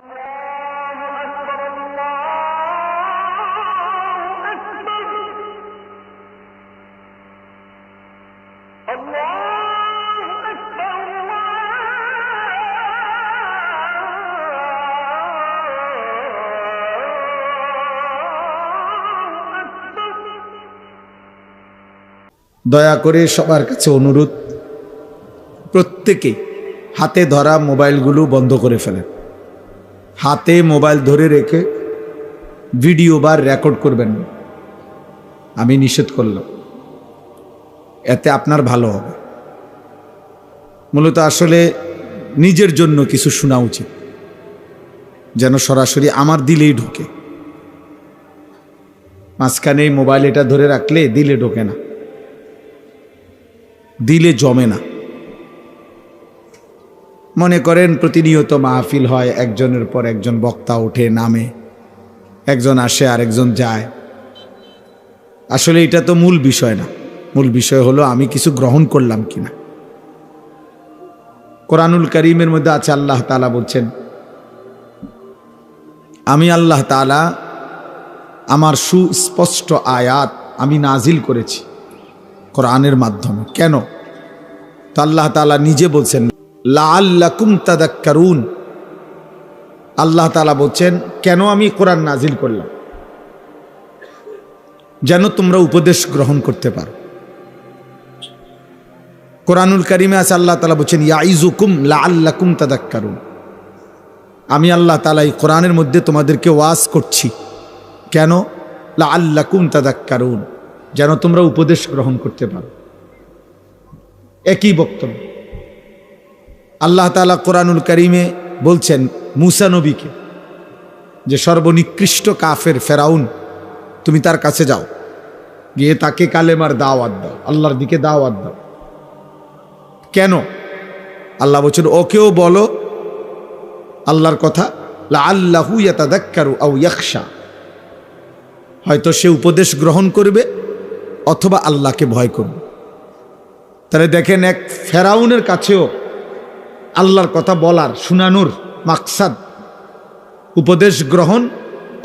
দয়া করে সবার কাছে অনুরোধ, প্রত্যেকে হাতে ধরা মোবাইলগুলো বন্ধ করে ফেলেন। হাতে মোবাইল ধরে রেখে ভিডিও বা রেকর্ড করবেন না, আমি নিষেধ করলাম। এতে আপনার ভালো হবে। মূলত আসলে নিজের জন্য কিছু শোনা উচিত, যেন সরাসরি আমার দিলেই ঢোকে। মাঝখানে এই মোবাইল এটা ধরে রাখলে দিলে ঢোকে না, দিলে জমে না। মনে করেন প্রতিনিয়ত মাহফিল হয়, একজনের পর একজন বক্তা ওঠে নামে, একজন আসে আরেকজন যায়। আসলে এটা তো মূল বিষয় না। মূল বিষয় হলো আমি কিছু গ্রহণ করলাম কিনা। কোরআনুল কারীমের মধ্যে আছে, আল্লাহ তাআলা বলছেন, আমি আল্লাহ তাআলা আমার সুস্পষ্ট আয়াত আমি নাজিল করেছি কোরআনের মাধ্যমে। কেন? তো আল্লাহ তাআলা নিজে বলছেন, লাআল্লাকুম তাযাক্কারুন। আল্লাহ তাআলা বলছেন, কেন আমি কোরআন নাজিল করলাম? যেন তোমরা উপদেশ গ্রহণ করতে পারো। কোরআনুল কারীমে আছে, আল্লাহ তাআলা বলছেন, ইয়াইযুকুম লাআল্লাকুম তাযাক্কারুন। আমি আল্লাহ তাআলা এই কোরআনের মধ্যে তোমাদেরকে ওয়াজ করছি। কেন? লাআল্লাকুম তাযাক্কারুন, যেন তোমরা উপদেশ গ্রহণ করতে পারো। একই বক্তব্য আল্লাহ তাআলা কোরআনুল কারীমে বলছেন মূসা নবীকে, যে সর্বনিকৃষ্ট কাফের ফেরাউন, তুমি তার কাছে যাও, গিয়ে তাকে কালেমার দাওয়াত দাও, আল্লাহর দিকে দাওয়াত দাও। কেন? আল্লাহ বলছেন, ওকেও বলো আল্লাহর কথা, লাআল্লাহু ইয়াতাযাক্কারু আও ইয়াখশা, হয়তো সে উপদেশ গ্রহণ করবে অথবা আল্লাহকে ভয় করবে। তাহলে দেখেন, এক ফেরাউনের কাছেও আল্লাহর কথা বলার, শোনানোর মাকসাদ উপদেশ গ্রহণ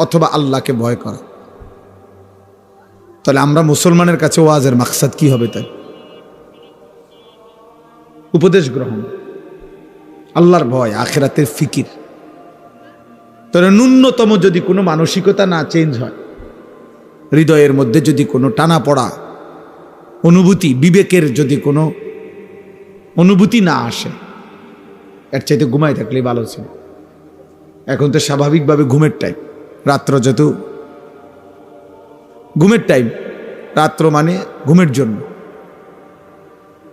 অথবা আল্লাহকে ভয় করা। তাহলে আমরা মুসলমানের কাছে ওয়াজের মাকসাদ কি হবে? তাই উপদেশ গ্রহণ, আল্লাহর ভয়, আখিরাতের ফিকির। তাহলে ন্যূনতম যদি কোনো মানসিকতা না চেঞ্জ হয়, হৃদয়ের মধ্যে যদি কোনো টানা পড়া অনুভূতি, বিবেকের যদি কোনো অনুভূতি না আসে, এর চাইতে ঘুমাই থাকলেই ভালো ছিল। এখন তো স্বাভাবিকভাবে ঘুমের টাইম, রাত্র যত ঘুমের টাইম, রাত্র মানে ঘুমের জন্য।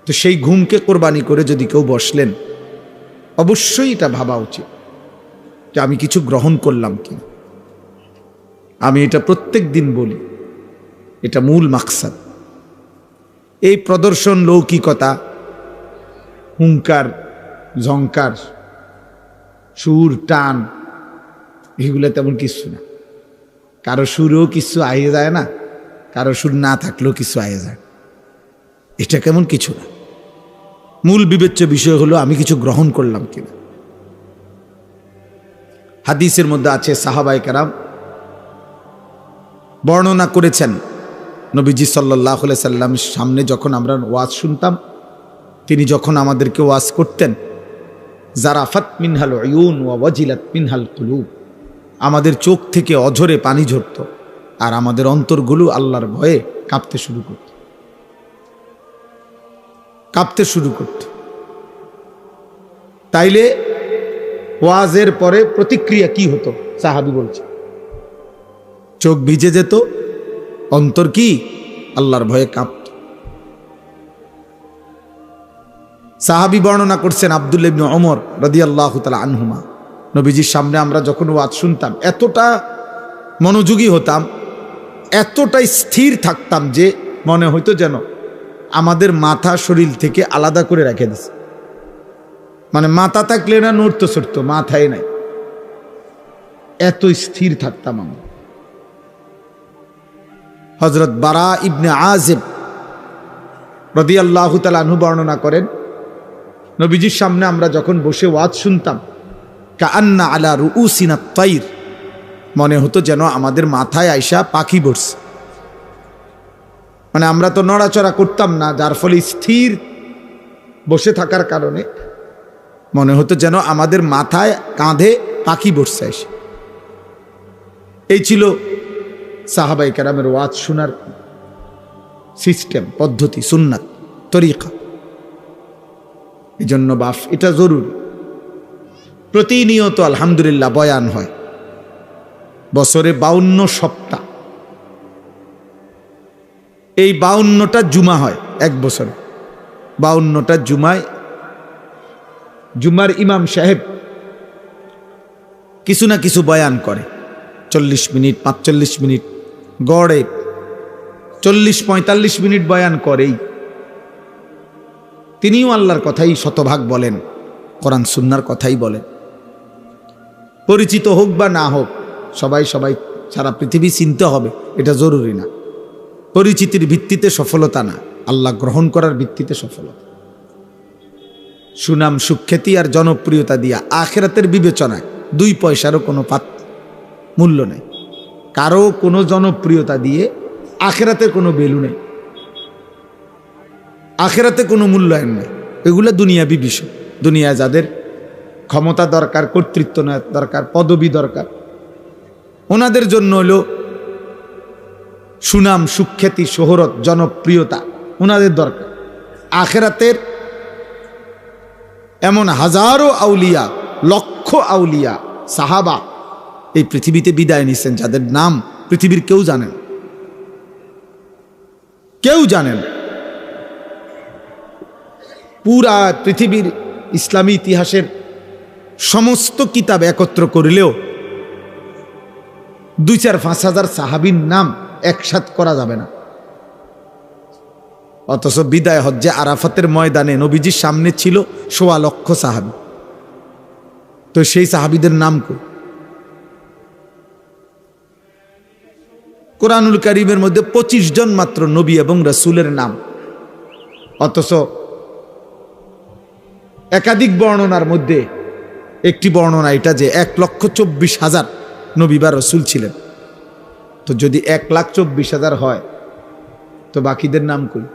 তো সেই ঘুমকে কোরবানি করে যদি কেউ বসলেন, অবশ্যই এটা ভাবা উচিত যে আমি কিছু গ্রহণ করলাম কি। আমি এটা প্রত্যেক দিন বলি, এটা মূল মাকসাদ। এই প্রদর্শন, লৌকিকতা, হুঙ্কার, ঝংকার, সুর, টান, এগুলো তেমন কিছু না। কারো সুরেও কিছু আয়ে যায় না, কারো সুর না থাকলেও কিছু আয়ে যায়, এটা কেমন কিছু না। মূল বিবেচ্য বিষয় হলো আমি কিছু গ্রহণ করলাম কিনা। হাদিসের মধ্যে আছে, সাহাবায়ে কেরাম বর্ণনা করেছেন, নবীজি সাল্লাল্লাহু আলাইহি সাল্লামের সামনে যখন আমরা ওয়াজ শুনতাম, তিনি যখন আমাদেরকে ওয়াজ করতেন, জারাফাত মিনহাল উয়ুন ওয়া ওয়াজিলাত মিনহাল কুলুব, আমাদের চোখ থেকে অঝরে পানি ঝরত আর আমাদের অন্তরগুলো আল্লাহর ভয়ে কাঁপতে শুরু করত। তাইলে ওয়াজের পরে প্রতিক্রিয়া কি হতো? সাহাবী বলছে, চোখ ভিজে যেত, অন্তর কি আল্লাহর ভয়ে কাঁপত। সাহাবী বর্ণনা করছেন, আব্দুল্লাহ ইবনে ওমর রাদিয়াল্লাহু তাআলা আনহুমা, নবীজির সামনে আমরা যখন ওয়াজ শুনতাম, এতটা মনোযোগী হতাম, এতটাই স্থির থাকতাম যে মনে হইতো যেন আমাদের মাথা শরীর থেকে আলাদা করে রেখে দিছে। মানে মাথা থাকলে না নড়তে চড়তো, মাথায় নাই, এত স্থির থাকতাম আমরা। হযরত বারা ইবনে আযিব রাদিয়াল্লাহু তাআলা আনহু বর্ণনা করেন, নবীজির সামনে আমরা যখন বসে ওয়াজ শুনতাম, কাআন্না আলা রুউসিনা তাইর, মনে হতো যেন আমাদের মাথায় আইসা পাখি বসছে। মানে আমরা তো নড়াচড়া করতাম না, যার ফলে স্থির বসে থাকার কারণে মনে হতো যেন আমাদের মাথায় কাঁধে পাখি বসছে এসে। এই ছিল সাহাবাই কেরামের ওয়াজ শোনার সিস্টেম, পদ্ধতি, সুন্নাত, তরিকা। এই জন্য বাফ এটা জরুরি। প্রতিনিয়ত আলহামদুলিল্লাহ বয়ান হয়, বছরে 52 সপ্তাহ, এই 52টা জুমা হয় এক বছরে। 52টা জুমায় জুমার ইমাম সাহেব কিছু না কিছু বয়ান করে, 40 মিনিট 45 মিনিট, গড়ে 40-45 মিনিট বয়ান করেই। তিনিও আল্লাহর কথাই শতভাগ বলেন, কোরআন সুন্নাহর কথাই বলেন। পরিচিত হোক বা না হোক, সবাই সারা পৃথিবী চিনতে হবে এটা জরুরি না। পরিচিতির ভিত্তিতে সফলতা না, আল্লাহ গ্রহণ করার ভিত্তিতে সফলতা। সুনাম সুখ্যাতি আর জনপ্রিয়তা দিয়া আখিরাতের বিবেচনায় 2 পয়সারও কোনো মূল্য নেই। কারো কোনো জনপ্রিয়তা দিয়ে আখিরাতের কোনো ভ্যালু নেই, আখিরাতে কোনো মূল্যায়ন নেই। এগুলো দুনিয়াবি বিষয়। দুনিয়া যাদের ক্ষমতা দরকার, কর্তৃত্ব দরকার, পদবি দরকার, ওনাদের জন্য হলো সুনাম সুখ্যাতি, শোহরত, জনপ্রিয়তা ওনাদের দরকার। আখিরাতের এমন হাজারো আউলিয়া, লক্ষ আউলিয়া, সাহাবা এই পৃথিবীতে বিদায় নিছেন, যাদের নাম পৃথিবীর কেউ জানেন, কেউ জানেন। পুরা পৃথিবীর ইসলামী ইতিহাসের সমস্ত কিতাব একত্র করিলেও 2-4-5 হাজার সাহাবীর নাম একসাথ করা যাবে না। অথচ বিদায় হজ্জে আরাফাতের ময়দানে নবীজির সামনে ছিল 1.25 লক্ষ সাহাবী। তো সেই সাহাবীদের নাম কই? কোরআনুল কারীমের মধ্যে 25 জন মাত্র নবী এবং রাসূলের নাম। অথচ একাধিক বর্ণনার মধ্যে একটি বর্ণনা এটা যে 1,24,000 নবী বা রাসূল ছিলেন। তো যদি 1,24,000 হয়, তো বাকিদের নাম কই?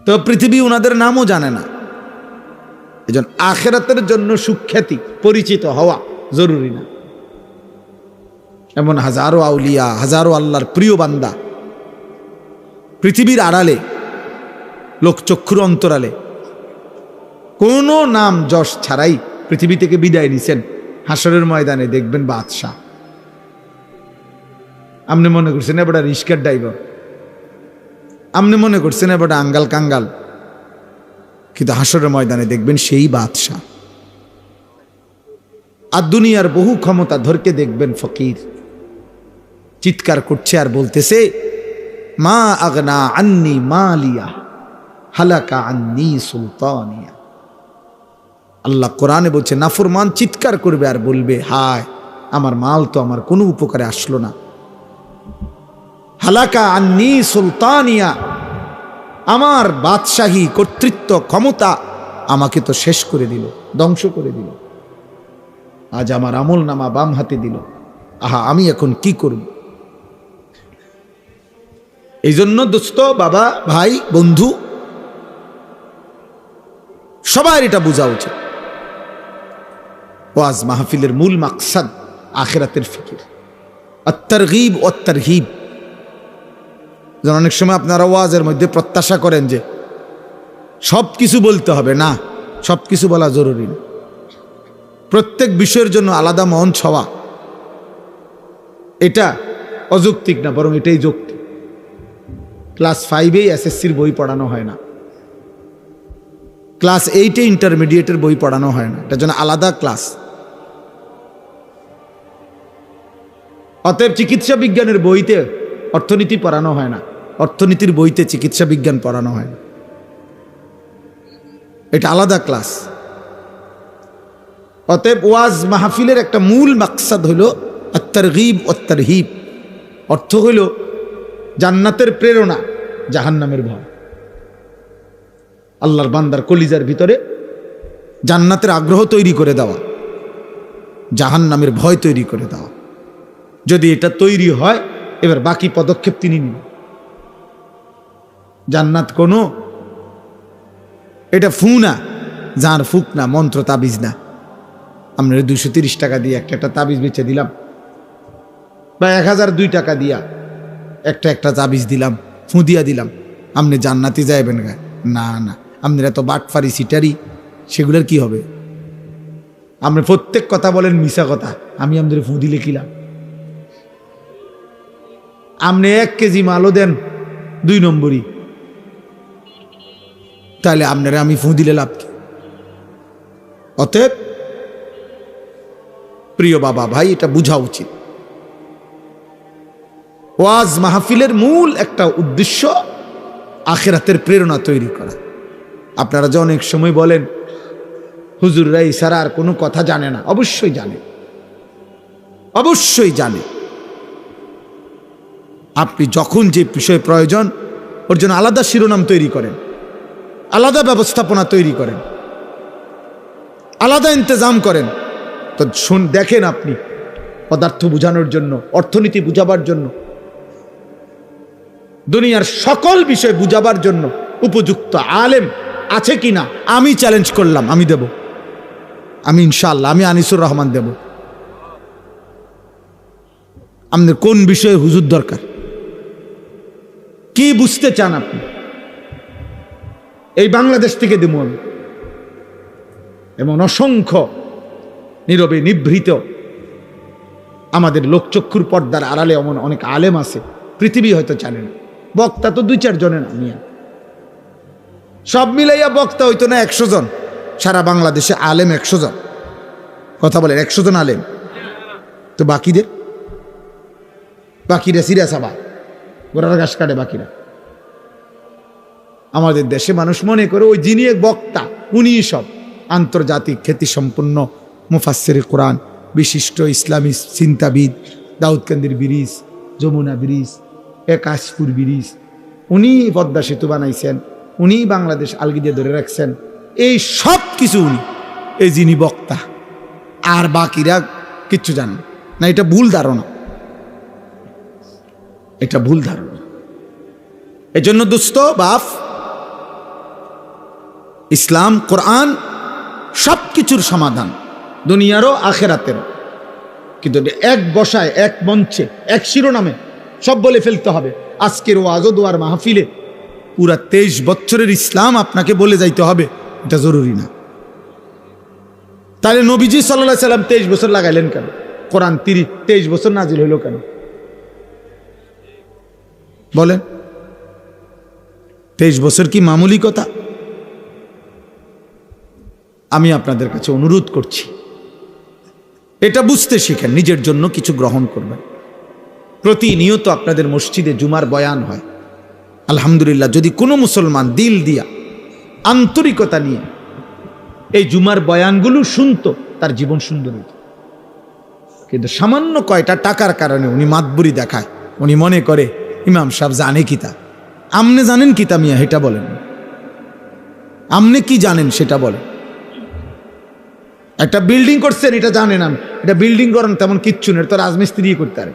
তো পৃথিবী ওনাদের নামও জানে না। এজন্য আখিরাতের জন্য সুখ্যাতি, পরিচিত হওয়া জরুরি না। এমন হাজারো আউলিয়া, হাজারো আল্লাহর প্রিয় বান্দা পৃথিবীর আড়ালে, লোকচক্ষুর অন্তরালে কোনো নাম যশ ছাড়াই পৃথিবী থেকে বিদায় নিছেন। হাসরের ময়দানে দেখবেন বাদশাহ। আপনি মনে করছেন এবার রিস্কার ড্রাইভার, আপনি মনে করছেন এবার আঙ্গাল কাঙ্গাল, কিন্তু হাসরের ময়দানে দেখবেন সেই বাদশাহ। আর দুনিয়ার বহু ক্ষমতা ধরকে দেখবেন ফকির, চিৎকার করছে আর বলতেছে, মা আগনা আন্নি মালিয়া হালাকা আন্নি সুলতানিয়া। আল্লাহ কোরআনে বলছে, নাফরমান চিৎকার করবে আর বলবে, হায় আমার মাল তো আমার কোনো উপকারে আসলো না। হালাকা আন্নি সুলতানিয়া, আমার বাদশাহী, কর্তৃত্ব, ক্ষমতা আমাকে তো শেষ করে দিল, ধ্বংস করে দিল। আজ আমার আমল নামা বাম হাতে দিল, আহা আমি এখন কি করব? এই জন্য দোস্ত, বাবা, ভাই, বন্ধু, সবার এটা বোঝা উচিত। ওয়াজ মাহফিলের মূল মাকসাদ আখিরাতের ফিকির, আত-তারগীব ওয়াত তারহিব। অনেক সময় আপনারা ওয়াজের মধ্যে প্রত্যাশা করেন যে সব কিছু বলতে হবে, না, সব কিছু বলা জরুরি না। প্রত্যেক বিষয়ের জন্য আলাদা মঞ্চ হওয়া এটা অযৌক্তিক না, বরং এটাই যৌক্তিক। ক্লাস 5-এ এসএসসির বই পড়ানো হয় না, ক্লাস 8-এ ইন্টারমিডিয়েটের বই পড়ানো হয় না, এটার জন্য আলাদা ক্লাস। অতএব চিকিৎসা বিজ্ঞানের বইতে অর্থনীতি পড়ানো হয় না, অর্থনীতির বইতে চিকিৎসা বিজ্ঞান পড়ানো হয় না, এটা আলাদা ক্লাস। অতএব ওয়াজ মাহফিলের একটা মূল মাকসাদ হলো আত-তারগীব ওয়াত তারহিব। অর্থ হইল জান্নাতের প্রেরণা, জাহান্নামের ভয়। আল্লাহর বান্দার কলিজার ভিতরে জান্নাতের আগ্রহ তৈরি করে দেওয়া, জাহান্নামের ভয় তৈরি করে দেওয়া। যদি এটা তৈরি হয়, এবার বাকি পদক্ষেপ তিনি নিন। জান্নাত কোনো এটা ফু না, যার ফুক না, মন্ত্র তাবিজ না। আমরা 230 টাকা দিয়ে একটা তাবিজ বেচে দিলাম, বা 1002 টাকা দিয়া একটা তাবিজ দিলাম, ফু দিয়া দিলাম, আপনি জান্নাতি যাইবেন গা? না না, আপনারা তো বাটফারি সিটারি, সেগুলোর কি হবে? আপনি প্রত্যেক কথা বলেন মিশা কথা, আমি আমাদের ফু দিলে কিলাম? আপনি 1 কেজি মালও দেন 2 নম্বরই, তাহলে আপনারা আমি ফু দিলে লাভ কি? অতএব প্রিয় বাবা ভাই, এটা বোঝা উচিত। ওয়াজ মাহফিলের মূল একটা উদ্দেশ্য আখিরাতের প্রেরণা তৈরি করা। আপনারা যে অনেক সময় বলেন হুজুররা ইশারা আর কোনো কথা জানে না, অবশ্যই জানে, অবশ্যই জানে। আপনি যখন যে বিষয় প্রয়োজন, ওর জন্য আলাদা শিরোনাম তৈরি করেন, আলাদা ব্যবস্থাপনা তৈরি করেন, আলাদা ইন্তজাম করেন। তো দেখেন, আপনি পদার্থ বুঝানোর জন্য, অর্থনীতি বুঝাবার জন্য, দুনিয়ার সকল বিষয় বুঝাবার জন্য উপযুক্ত আলেম আছে কিনা আমি চ্যালেঞ্জ করলাম, আমি দেব, আমি ইনশাআল্লাহ, আমি আনিসুর রহমান দেব। আপনাদের কোন বিষয়ে হুজুর দরকার, কি বুঝতে চান আপনি, এই বাংলাদেশ থেকে দেবো আমি। এবং অসংখ্য নীরবে নিভৃত আমাদের লোকচক্ষুর পর্দার আড়ালে এমন অনেক আলেম আছে, পৃথিবী হয়তো জানে না। বক্তা তো 2-4 জনের নামিয়া, সব মিলাইয়া বক্তা হইতো না 100 জন। সারা বাংলাদেশে আলেম 100 জন, কথা বলেন 100 জন আলেম। তো বাকিরা সিরিয়াস, আবার গোড়ার ঘাস কাটে বাকিরা। আমাদের দেশে মানুষ মনে করে ওই যিনি এক বক্তা উনি সব। আন্তর্জাতিক খ্যাতিসম্পন্ন মুফাসসিরে কোরআন, বিশিষ্ট ইসলামী চিন্তাবিদ, দাউদকান্দির bridge, Jamuna bridge, Kashpur bridge, উনি পদ্মা সেতু বানাইছেন, উনি বাংলাদেশ আলগি ধরে রাখছেন, এই সব কিছু উনি, এই যিনি বক্তা। আর বাকিরা কিচ্ছু জানেন না। এটা ভুল ধারণা, এটা ভুল ধারণা। এজন্য দোস্ত বাপ, ইসলাম কোরআন সব কিছুর সমাধান, দুনিয়ারও আখেরাতেরও। কিন্তু এক বসায়, এক মঞ্চে, এক শিরোনামে সব বলে ফেলতে হবে। আজকের ওয়াজ ও দোয়ার মাহফিলে পুরা 23 বছরের ইসলাম আপনাকে বলে যাইতে হবে, এটা জরুরি না। তাহলে নবীজি সাল্লাল্লাহু আলাইহি সাল্লাম 23 বছর লাগাইলেন কেন? কোরআন 23 বছর নাজিল হইল কেন বলেন? 23 বছর কি মামুলি কথা? আমি আপনাদের কাছে অনুরোধ করছি, এটা বুঝতে শিখেন, নিজের জন্য কিছু গ্রহণ করবেন। প্রতিনিয়ত আপনাদের মসজিদে জুমার বয়ান হয়, আলহামদুলিল্লাহ। যদি কোনো মুসলমান দিল দিয়া, আন্তরিকতা নিয়ে এই জুমার বয়ানগুলো শুনতো, তার জীবন সুন্দর হইত। কিন্তু সামান্য কয়টা টাকার কারণে উনি মাতবুরি দেখায়, উনি মনে করে ইমাম সাহেব জানে কিতা। আমনে জানেন কিতা মিয়া, এটা বলেন। আমনে কি জানেন সেটা বলেন। একটা বিল্ডিং করছেন, এটা জানেন আমি, এটা বিল্ডিং করেন তেমন কিচ্ছু নেই, তো রাজমিস্ত্রি করতে পারে।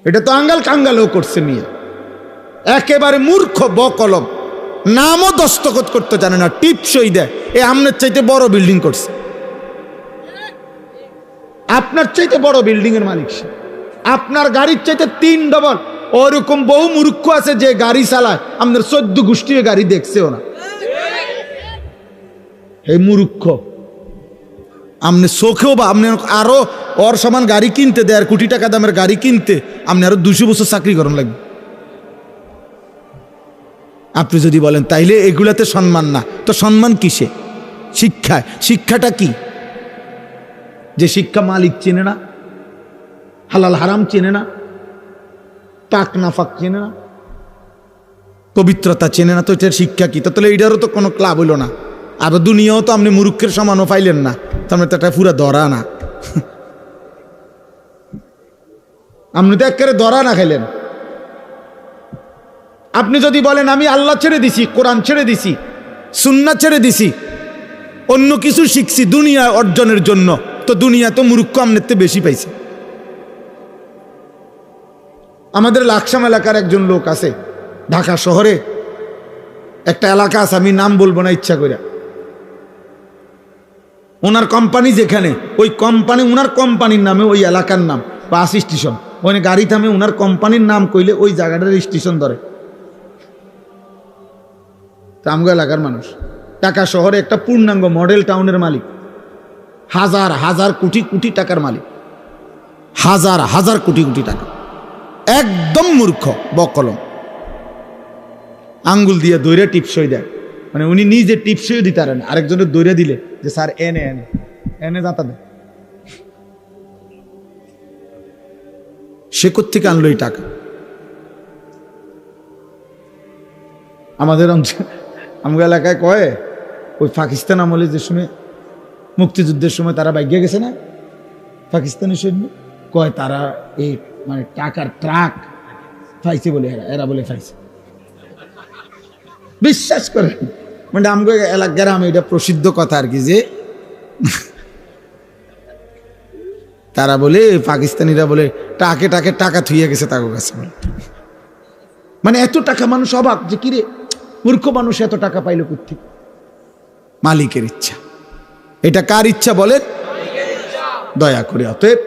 এটা তো আঙ্গাল কাঙ্গালও করছে মিয়া, একেবারে মূর্খ বকলম, নামও দস্তখত করতে জানে না, টিপসই দেয়। এ আমনের চাইতে বড় বিল্ডিং করছে, আপনার চাইতে বড় বিল্ডিং এর মালিক সে, আপনার গাড়ির চাইতে 3 ডবল। ওরকম বহু মূর্খ আছে যে গাড়ি চালায়, আপনার 14 গোষ্ঠীর গাড়ি দেখছেও না। এই মূর্খ আপনি চোখেও, বা আপনি আরো ওর সমান গাড়ি কিনতে, 1.5 কোটি টাকা দামের গাড়ি কিনতে আপনি আরো 200 বছর চাকরি করেন লাগবে। আপনি যদি বলেন তাইলে এগুলাতে সম্মান না, তো সম্মান কিসে? শিক্ষায়। শিক্ষাটা কি? যে শিক্ষা মালিক চেনে না, হালাল হারাম চেনে না, পাক নাফাক চেনে না, পবিত্রতা চেনে না, তো এটার শিক্ষা কি? তাহলে এটারও তো কোনো ক্লাব হইল না। আর দুনিয়াও তো আপনি মূর্খের সমানও পাইলেন না, তার তো এটা পুরা ধরা না। আপনি তো একেবারে ধরা না খাইলেন। আপনি যদি বলেন আমি আল্লাহ ছেড়ে দিছি, কোরআন ছেড়ে দিছি, সুন্নাত ছেড়ে দিছি, অন্য কিছু শিখছি দুনিয়া অর্জনের জন্য, তো দুনিয়া তো মূর্খ আমনেতে বেশি পাইছে। আমাদের লাকসাম এলাকার একজন লোক আছে, ঢাকা শহরে একটা এলাকা আছে, আমি নাম বলবো না ইচ্ছা করে। ওনার কোম্পানি যেখানে, ওই কোম্পানি ওনার কোম্পানির নামে ওই এলাকার নাম বাস স্টেশন, ওখানে গাড়ি থামে, ওনার কোম্পানির নাম কইলে ওই জায়গাটার স্টেশন ধরে। আমগো এলাকার মানুষ ঢাকা শহরে একটা পূর্ণাঙ্গ মডেল টাউনের মালিক, হাজার হাজার কোটি কোটি টাকার মালিক, হাজার হাজার কোটি কোটি টাকা, একদম মূর্খ বকলম, আঙ্গুল দিয়ে দৈরে টিপসই দেয়, মানে উনি নিজে টিপসই দিতে পারেন, আরেকজনের দৈরে দিলে যে স্যার এনে এনে এনে যাতা দেয়। সে কোত্থেকে আনলো এই টাকা? আমাদের আমগো এলাকায় কয়, ওই পাকিস্তান আমলে যে সময় মুক্তিযুদ্ধের সময় তারা বাইকে গেছে না, পাকিস্তানি সৈন্য, কয় তারা এই মানে টাকার ট্রাক পাইছে বলে, এরা বলে পাইছে। বিশ্বাস করেন, মানে আমগো এলাকার আমি এটা প্রসিদ্ধ কথা আর কি, যে তারা বলে পাকিস্তানিরা বলে টাকে টাকে টাকা থুইয়া গেছে তার কাছে। মানে এত টাকা, মানুষ অবাক যে কিরে মূর্খ মানুষ এত টাকা পাইল কোত্থেকে? মালিকের ইচ্ছা। এটা কার ইচ্ছা বলেন? দয়া করে। অতএব